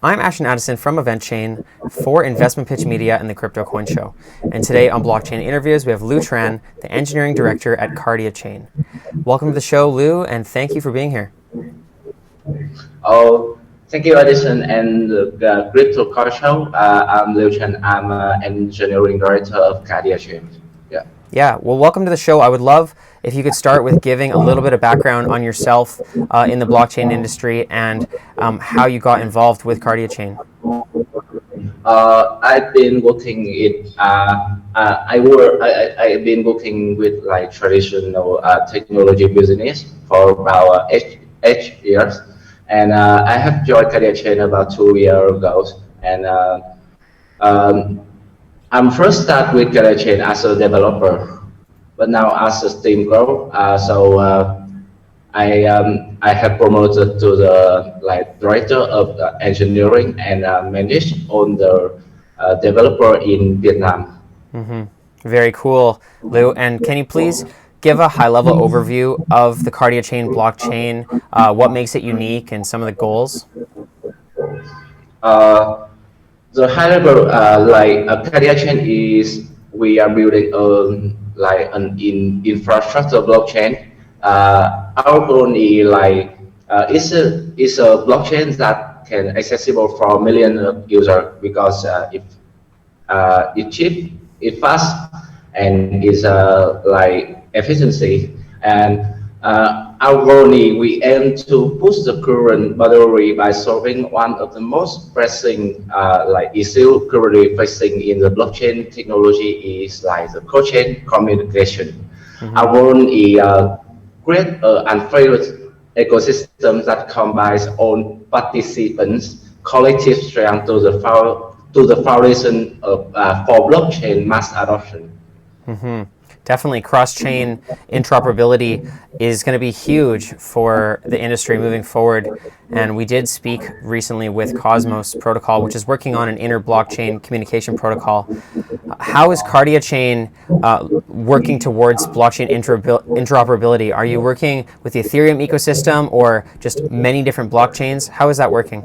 I'm Ashton Addison from EventChain for Investment Pitch Media and the Crypto Coin Show. And today on Blockchain Interviews, we have Luu Tran, the Engineering Director at KardiaChain. Welcome to the show, Luu, and thank you for being here. Oh, thank you, Addison, and the Crypto Coin Show. I'm Luu Tran. I'm an Engineering Director of KardiaChain. Yeah, well, welcome to the show. I would love if you could start with giving a little bit of background on yourself in the blockchain industry and how you got involved with KardiaChain. I've been working I've been working with like traditional technology business for about 8 years, and I have joined KardiaChain about 2 years ago, and I'm first start with KardiaChain as a developer, but now as a team grow, I have promoted to the director of engineering and manage on the developer in Vietnam. Mm-hmm. Very cool, Luu. And can you please give a high-level overview of the KardiaChain blockchain, what makes it unique, and some of the goals? The high level, KardiaChain is we are building an infrastructure blockchain. Our goal is it's a blockchain that can accessible for millions of users because it's cheap, it's fast, and it's efficiency. And our goal is we aim to push the current boundary by solving one of the most pressing issue currently facing in the blockchain technology is the cross-chain communication. Mm-hmm. Our goal is create an unfair ecosystem that combines all participants' collective strength to the foundation of for blockchain mass adoption. Mm-hmm. Definitely, cross-chain interoperability is going to be huge for the industry moving forward. And we did speak recently with Cosmos Protocol, which is working on an inter-blockchain communication protocol. How is KardiaChain working towards blockchain interoperability? Are you working with the Ethereum ecosystem or just many different blockchains? How is that working?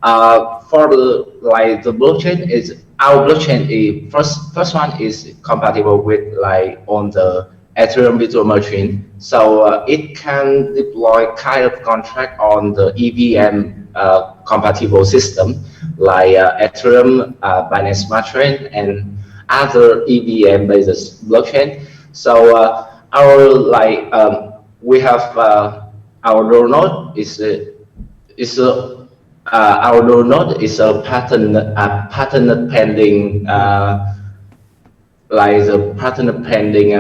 For the blockchain is our blockchain is first one is compatible with on the Ethereum virtual machine, so it can deploy kind of contract on the EVM compatible system like Ethereum, Binance Smart Chain, and other EVM based blockchain. So we have our node is our node is a patent pending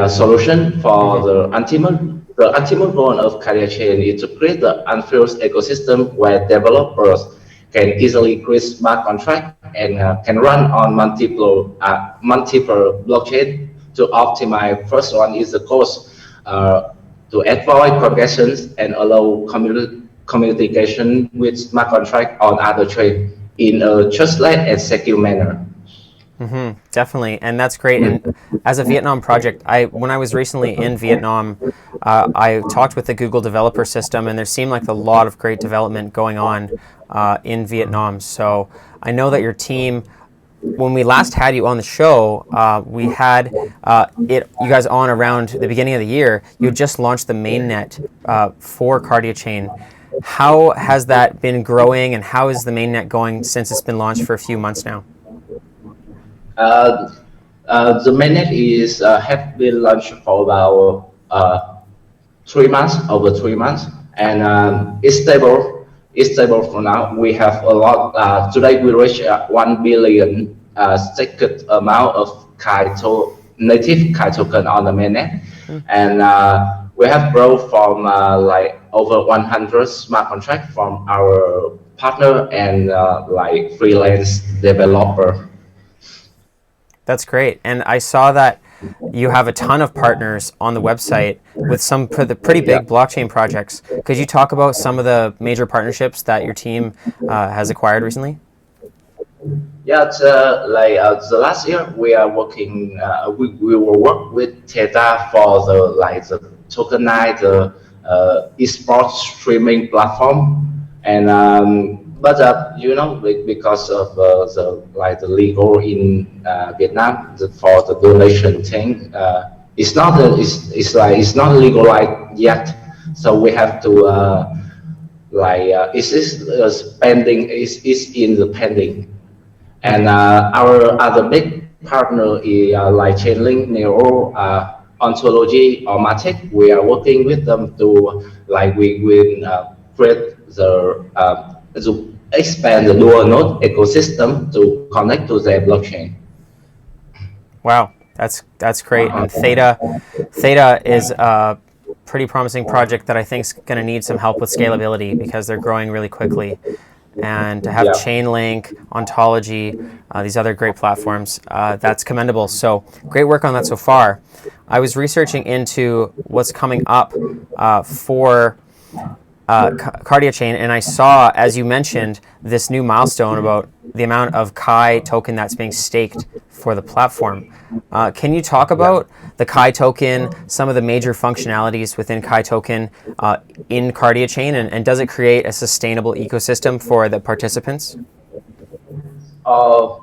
solution for the ultimate goal of KardiaChain is to create the unfused ecosystem where developers can easily create smart contracts and can run on multiple blockchain to optimize. First one is the cost to avoid congestions and allow communication with smart contract on other chain in a trustless and secure manner. Mm-hmm, definitely, and that's great. And as a Vietnam project, when I was recently in Vietnam, I talked with the Google developer system, and there seemed like a lot of great development going on in Vietnam. So I know that your team, when we last had you on the show, we had you guys on around the beginning of the year. You had just launched the Mainnet for KardiaChain. How has that been growing, and how is the Mainnet going since it's been launched for a few months now? The Mainnet is have been launched for about 3 months, over 3 months, and it's stable. It's stable for now. We have a lot. Today we reached 1 billion staked amount of native KAI token on the Mainnet, and we have grown from over 100 smart contracts from our partner and freelance developer. That's great. And I saw that you have a ton of partners on the website with some pretty big blockchain projects. Could you talk about some of the major partnerships that your team has acquired recently? Yeah, the last year we are working. We will work with Theta for the tokenized esports streaming platform, and but you know, because of the legal in Vietnam for the donation thing, it's not it's not legalized yet. So we have to it's pending. It's in the pending. And our other big partner is like Chainlink, Neo, Ontology, or Matic. We are working with them to like we will create to expand the dual node ecosystem to connect to their blockchain. Wow, that's great. And Theta is a pretty promising project that I think is going to need some help with scalability because they're growing really quickly. And to have Chainlink, Ontology, these other great platforms, that's commendable. So great work on that so far. I was researching into what's coming up for KardiaChain, and I saw, as you mentioned, this new milestone about the amount of KAI token that's being staked for the platform. Can you talk about the KAI token, some of the major functionalities within KAI token in KardiaChain, and does it create a sustainable ecosystem for the participants? The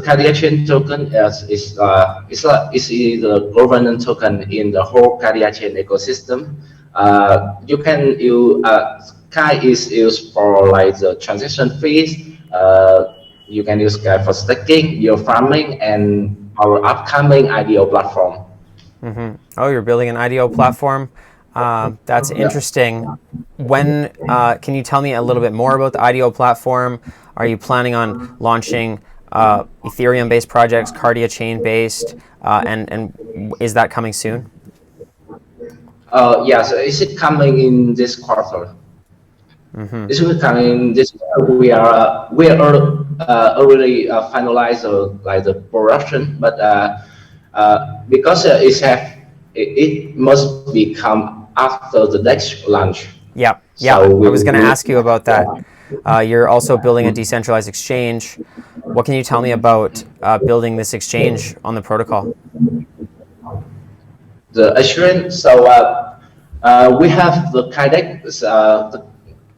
KardiaChain token is the governance token in the whole KardiaChain ecosystem. KAI is used for like the transaction fees. You can use KAI for staking, your farming, and our upcoming IDO platform. Mm-hmm. Oh, you're building an IDO platform. That's interesting. When can you tell me a little bit more about the IDO platform? Are you planning on launching Ethereum-based projects, KardiaChain-based, and is that coming soon? Yes, is it coming in this quarter? Mm-hmm. This will come in this. We are already finalized like the production, but because it must become after the DEX launch. Yeah, so I was going to ask you about that. You're also building a decentralized exchange. What can you tell me about building this exchange on the protocol? The assurance. So we have the KAI DEX. The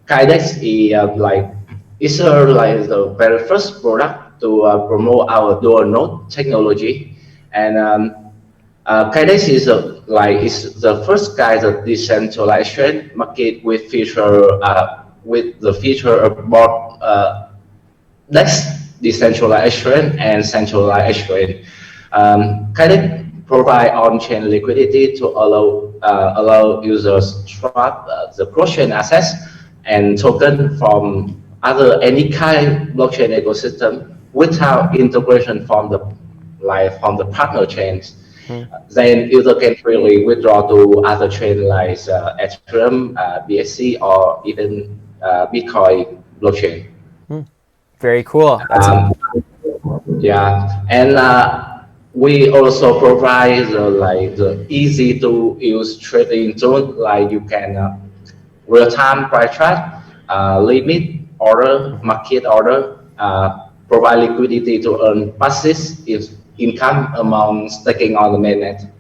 KAI DEX is like the very first product to promote our dual node technology, and KAI DEX is the first kind of decentralized market with the feature of both DEX decentralized and centralized. KAI DEX provide on-chain liquidity to allow users to swap the cross-chain assets and token from any kind blockchain ecosystem without integration from the partner chains. Then user can freely withdraw to other chains like Ethereum, BSC, or even Bitcoin blockchain. Very cool. Yeah, and we also provide the easy to use trading tool, like you can real-time price track, limit order, market order, provide liquidity to earn passive income among staking on the mainnet.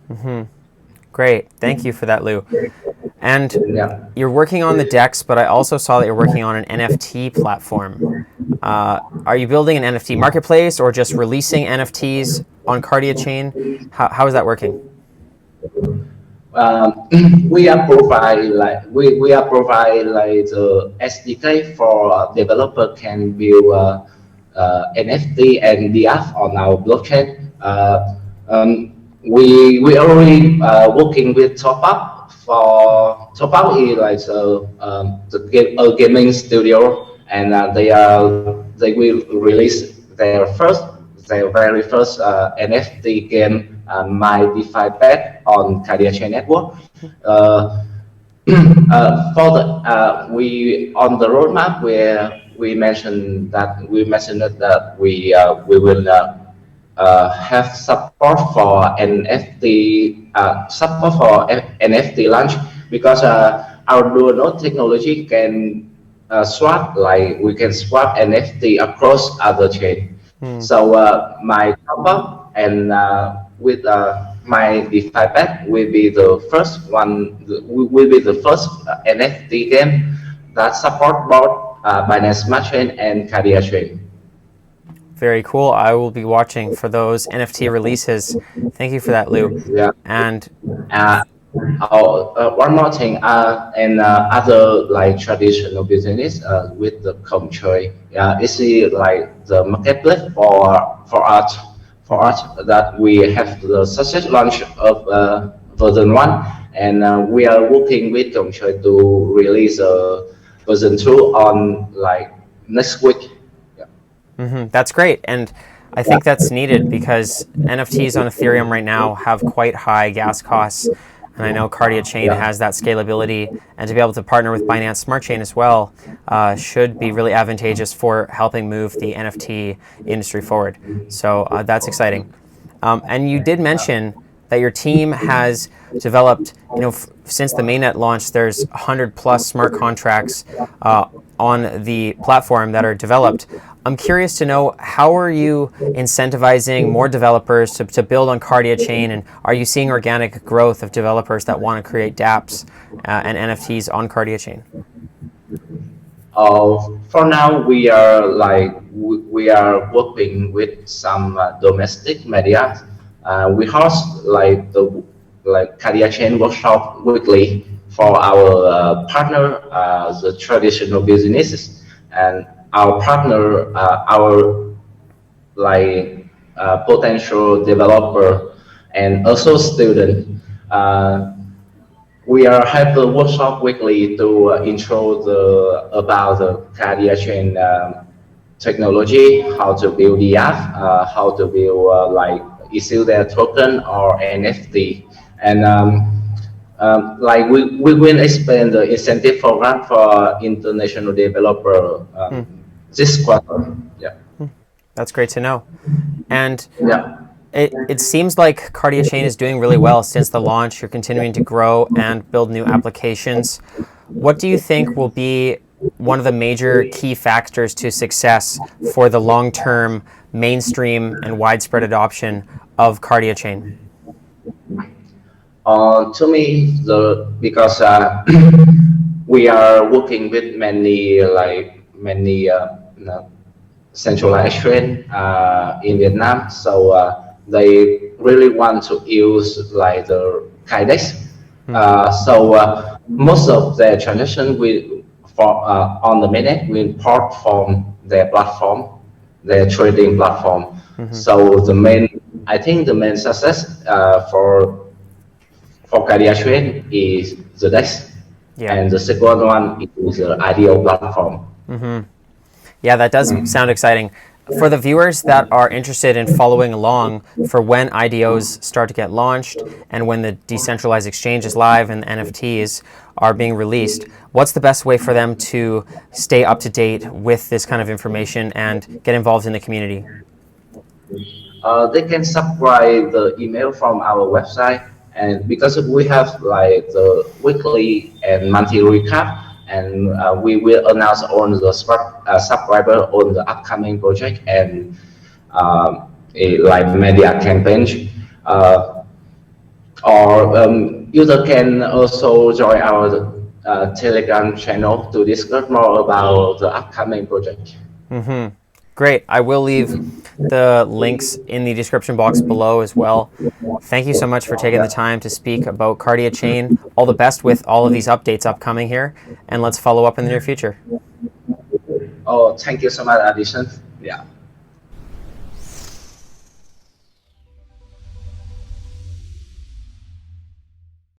Mm-hmm. Great, thank you for that, Lou. And you're working on the DEX, but I also saw that you're working on an NFT platform. Are you building an NFT marketplace or just releasing NFTs on KardiaChain? How is that working? We are provide the SDK for developer can build NFT and DF on our blockchain. We already working with TopUp. For TopUp is like a gaming studio, and they will release their very first NFT game, My DeFi Bet, on KardiaChain network. We on the roadmap where we mentioned that we will have support for NFT launch, because our dual node technology can swap, like we can swap NFT across other chain. So my top-up and with my DeFi bet will be the first one. Will be the first NFT game that support both Binance Smart Chain and KardiaChain. Very cool. I will be watching for those NFT releases. Thank you for that, Luu. Yeah. And one more thing, and other like traditional business with the Crosschain, it's like the marketplace for art, that we have the success launch of version 1, and we are working with Crosschain to release version 2 on like next week. That's great. And I think that's needed because NFTs on Ethereum right now have quite high gas costs. And I know KardiaChain has that scalability, and to be able to partner with Binance Smart Chain as well should be really advantageous for helping move the NFT industry forward. So that's exciting. And you did mention that your team has developed, since the Mainnet launch, there's 100 plus smart contracts on the platform that are developed. I'm curious to know, how are you incentivizing more developers to build on KardiaChain, and are you seeing organic growth of developers that want to create dApps and NFTs on KardiaChain? For now, we are working with some domestic media. We host like KardiaChain workshop weekly for our partner, the traditional businesses, and our partner, our potential developer, and also student. We are have the workshop weekly to intro about the KardiaChain technology, how to build the app, how to build issue their token or NFT, and we will expand the incentive program for international developer this quarter. Yeah, that's great to know. And it seems like KardiaChain is doing really well since the launch. You're continuing to grow and build new applications. What do you think will be one of the major key factors to success for the long-term mainstream and widespread adoption of KardiaChain? To me, because we are working with many centralized chain in Vietnam, so they really want to use like the KAI DEX. So most of their transaction on the Mainnet will port from their platform, their trading platform. So I think the main success for KardiaChain is the DEX, and the second one is the IDO platform. Yeah, that does sound exciting. For the viewers that are interested in following along for when IDOs start to get launched and when the decentralized exchange is live and NFTs are being released, what's the best way for them to stay up to date with this kind of information and get involved in the community? They can subscribe the email from our website, and because we have like the weekly and monthly recap, and we will announce on the subscriber on the upcoming project and media campaign. Or user can also join our Telegram channel to discuss more about the upcoming project. Great. I will leave the links in the description box below as well. Thank you so much for taking the time to speak about KardiaChain. All the best with all of these updates upcoming here, and let's follow up in the near future. Oh, thank you so much, Addison.